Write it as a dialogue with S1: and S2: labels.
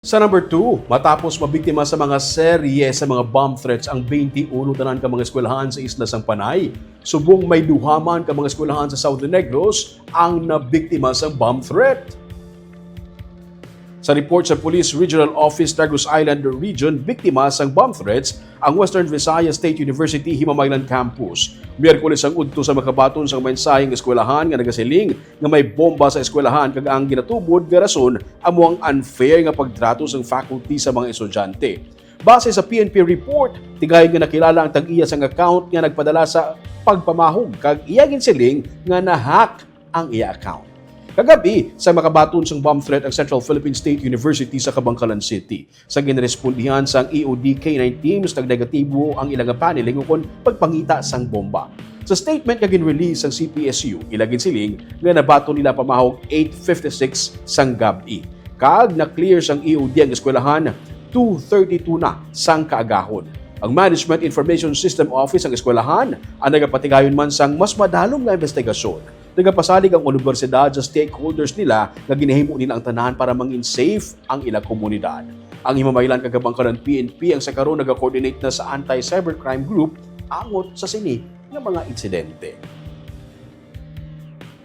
S1: Sa number 2, matapos mabiktima sa mga serye sa mga bomb threats ang 21 tanan ka mga eskwelahan sa isla sang Panay. Subong may duhaman ka mga eskwelahan sa Southern Negros ang nabiktima sa bomb threat. Sa report sa Police Regional Office Negros Island Region, biktima sang bomb threats ang Western Visayas State University Himamaylan Campus. Miyerkules ang udto sa makabaton sang mensaheng eskwelahan nga nagasiling nga may bomba sa eskwelahan kag ang ginatubod nga rason amo ang unfair nga pagtrato sang faculty sa mga estudyante. Base sa PNP report, tigay nga nakilala ang tag-iya sang account nga nagpadala sa pagpamahog kag iya ginsiling nga na-hack ang iya account. Kagabi, sa makabaton sang bomb threat ang Central Philippine State University sa Kabangkalan City. Sa ginrespondihan sang EOD K9 teams, nag-negatibo ang ilang paneling ukon pagpangita sang bomba. Sa statement nga gin-release sang CPSU, ilagin siling nga nabato nila pamahog 8:56 sang gabi. Kag na-clear sang EOD ang eskwelahan 2:32 na sang kaagahon. Ang Management Information System Office ang eskwelahan ang nagapatigayon man sang mas madalong nga investigasyon. Nagapasalig ang universidad sa stakeholders nila nga ginahimo nila ang tanan para mangin safe ang ilang komunidad. Ang Himamaylan kagabangkalan PNP ang sa karon naga-coordinate na sa anti-cybercrime group angot sa sini nga mga insidente.